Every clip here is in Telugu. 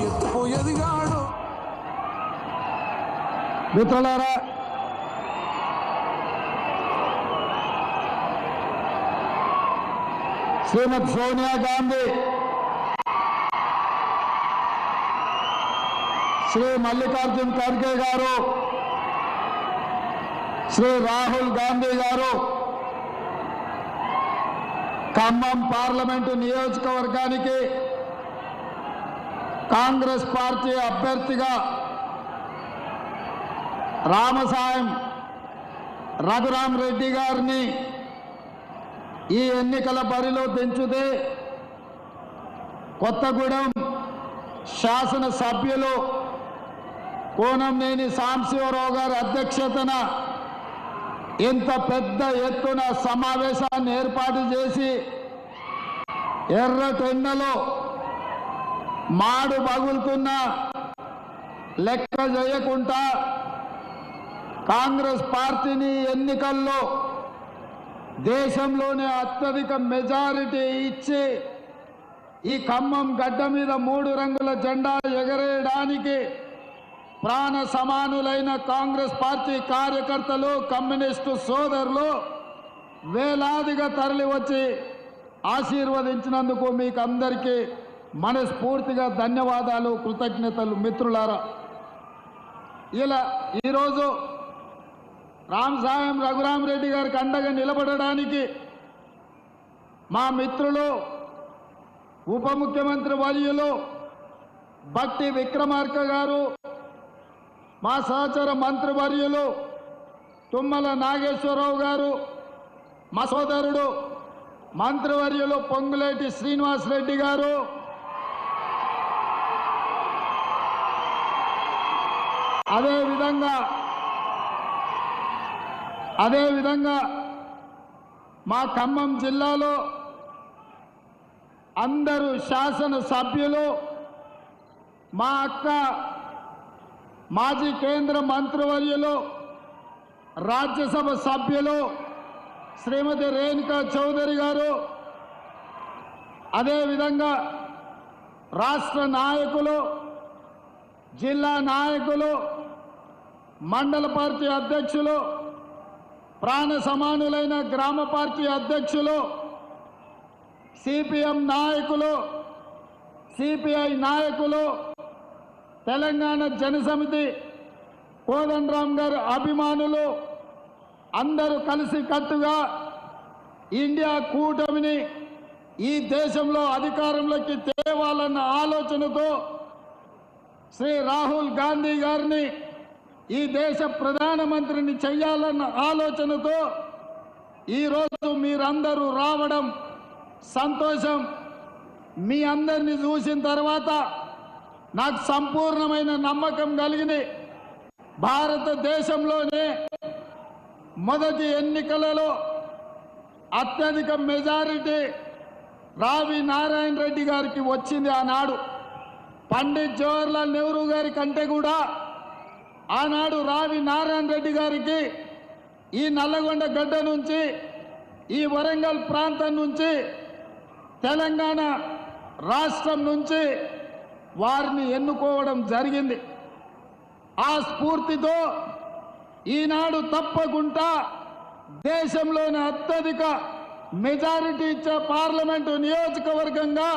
ఎత్తుకు ఎదిగాడు. మిత్రులారా, శ్రీమతి సోనియా గాంధీ, శ్రీ మల్లికార్జున్ ఖర్గే గారు, శ్రీ రాహుల్ గాంధీ గారు ఖమ్మం పార్లమెంటు నియోజకవర్గానికి కాంగ్రెస్ పార్టీ అభ్యర్థిగా రామసాయం రఘురామ్ రెడ్డి గారిని ఈ ఎన్నికల బరిలో దించుతే కొత్తగూడెం శాసన సభ్యులు కోనంనేని సాంబశివరావు గారి అధ్యక్షతన ఇంత పెద్ద ఎత్తున సమావేశాన్ని ఏర్పాటు చేసి ఎర్రటెండలో మాడు పగులుతున్న లెక్క చేయకుండా కాంగ్రెస్ పార్టీని ఎన్నికల్లో దేశంలోనే అత్యధిక మెజారిటీ ఇచ్చి ఈ ఖమ్మం గడ్డ మీద 3 రంగుల జెండా ఎగరేయడానికి ప్రాణ సమానులైన కాంగ్రెస్ పార్టీ కార్యకర్తలు, కమ్యూనిస్టు సోదరులు వేలాదిగా తరలి వచ్చి ఆశీర్వదించినందుకు మీకు అందరికీ మనస్ఫూర్తిగా ధన్యవాదాలు, కృతజ్ఞతలు. మిత్రులారా, ఈరోజు రామసాయం రఘురామ్ రెడ్డి గారికి అండగా నిలబడడానికి మా మిత్రులు ఉప ముఖ్యమంత్రి వర్యులు బట్టి విక్రమార్క గారు, మా సహచర మంత్రివర్యులు తుమ్మల నాగేశ్వరరావు గారు, మా సోదరుడు మంత్రివర్యులు పొంగులేటి శ్రీనివాసరెడ్డి గారు, అదేవిధంగా మా ఖమ్మం జిల్లాలో అందరూ శాసన సభ్యులు, మా అక్క మాజీ కేంద్ర మంత్రివర్యులు రాజ్యసభ సభ్యులు శ్రీమతి రేణుకా చౌదరి గారు, అదేవిధంగా రాష్ట్ర నాయకులు, జిల్లా నాయకులు, మండల పార్టీ అధ్యక్షులు, ప్రాణ సమానులైన గ్రామ పార్టీ అధ్యక్షులు, సిపిఎం నాయకులు, సిపిఐ నాయకులు, తెలంగాణ జనసమితి కోదండరామ్ గారి అభిమానులు అందరూ కలిసి కట్టుగా ఇండియా కూటమిని ఈ దేశంలో అధికారంలోకి తేవాలన్న ఆలోచనతో శ్రీ రాహుల్ గాంధీ గారిని ఈ దేశ ప్రధానమంత్రిని చేయాలన్న ఆలోచనతో ఈరోజు మీరందరూ రావడం సంతోషం. మీ అందరినీ చూసిన తర్వాత నాకు సంపూర్ణమైన నమ్మకం కలిగింది. భారతదేశంలోనే మొదటి ఎన్నికలలో అత్యధిక మెజారిటీ రావి నారాయణ రెడ్డి గారికి వచ్చింది. ఆనాడు పండిత్ జవహర్లాల్ నెహ్రూ గారి కంటే కూడా ఆనాడు రావి నారాయణ రెడ్డి గారికి ఈ నల్లగొండ గడ్డ నుంచి, ఈ వరంగల్ ప్రాంతం నుంచి, తెలంగాణ రాష్ట్రం నుంచి వారిని ఎన్నుకోవడం జరిగింది. ఆ స్ఫూర్తితో ఈనాడు తప్పకుండా దేశంలోని అత్యధిక మెజారిటీ ఇచ్చే పార్లమెంటు నియోజకవర్గంగా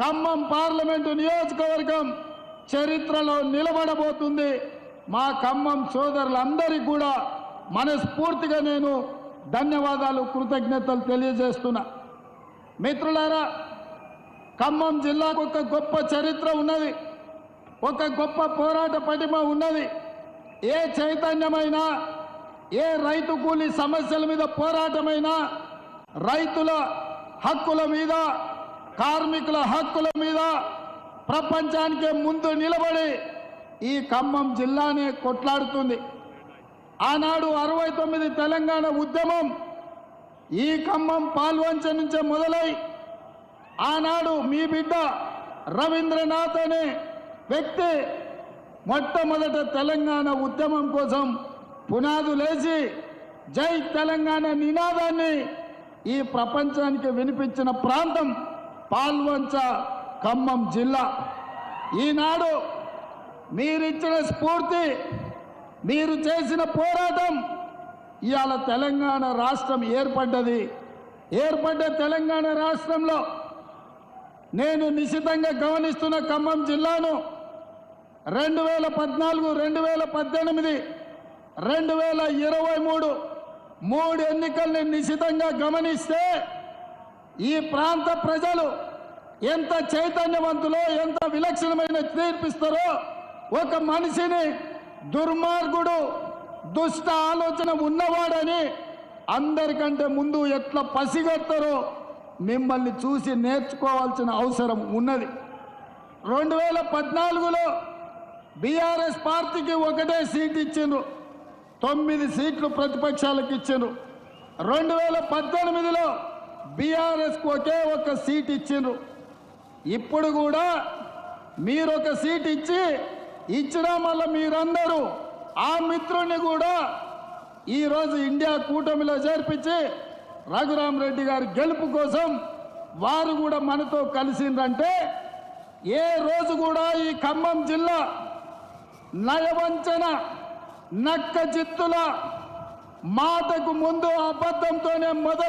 ఖమ్మం పార్లమెంటు నియోజకవర్గం చరిత్రలో నిలబడబోతుంది. మా ఖమ్మం సోదరులందరికీ కూడా మనస్ఫూర్తిగా నేను ధన్యవాదాలు, కృతజ్ఞతలు తెలియజేస్తున్నా. మిత్రులారా, ఖమ్మం జిల్లాకు ఒక గొప్ప చరిత్ర ఉన్నది, ఒక గొప్ప పోరాట పటిమ ఉన్నది. ఏ చైతన్యమైనా, ఏ రైతు కూలీ సమస్యల మీద పోరాటమైనా, రైతుల హక్కుల మీద, కార్మికుల హక్కుల మీద ప్రపంచానికే ముందు నిలబడి ఈ ఖమ్మం జిల్లానే కొట్లాడుతుంది. ఆనాడు 69 తెలంగాణ ఉద్యమం ఈ ఖమ్మం పాల్వంచ నుంచే మొదలై ఆనాడు మీ బిడ్డ రవీంద్రనాథ్ అనే వ్యక్తి మొట్టమొదట తెలంగాణ ఉద్యమం కోసం పునాదులేసి జై తెలంగాణ నినాదాన్ని ఈ ప్రపంచానికి వినిపించిన ప్రాంతం పాల్వంచ ఖమ్మం జిల్లా. ఈనాడు మీరిచ్చిన స్ఫూర్తి, మీరు చేసిన పోరాటం ఇవాళ తెలంగాణ రాష్ట్రం ఏర్పడ్డది. ఏర్పడ్డ తెలంగాణ రాష్ట్రంలో నేను నిశితంగా గమనిస్తున్న ఖమ్మం జిల్లాను 2014, 2018, 2023 మూడు ఎన్నికల్ని నిశితంగా గమనిస్తే ఈ ప్రాంత ప్రజలు ఎంత చైతన్యవంతులో, ఎంత విలక్షణమైన తీర్పిస్తారో, ఒక మనిషిని దుర్మార్గుడు, దుష్ట ఆలోచన ఉన్నవాడని అందరికంటే ముందు ఎట్లా పసిగడతారో మిమ్మల్ని చూసి నేర్చుకోవాల్సిన అవసరం ఉన్నది. 2014లో బీఆర్ఎస్ పార్టీకి ఒకటే సీట్ ఇచ్చిండ్రు, 9 సీట్లు ప్రతిపక్షాలకు ఇచ్చిండ్రు. 2018లో బీఆర్ఎస్కి ఒకే ఒక సీట్ ఇచ్చిండ్రు. ఇప్పుడు కూడా మీరు ఒక సీట్ ఇచ్చినా మళ్ళీ మీరందరూ ఆ మిత్రుని కూడా ఈరోజు ఇండియా కూటమిలో చేర్పించి రఘురామ్ రెడ్డి గారి గెలుపు కోసం వారు కూడా మనతో కలిసిందంటే, ఏ రోజు కూడా ఈ ఖమ్మం జిల్లా నయవంచన, నక్క చిత్తుల మాటకు ముందు అబద్ధంతోనే మొదలు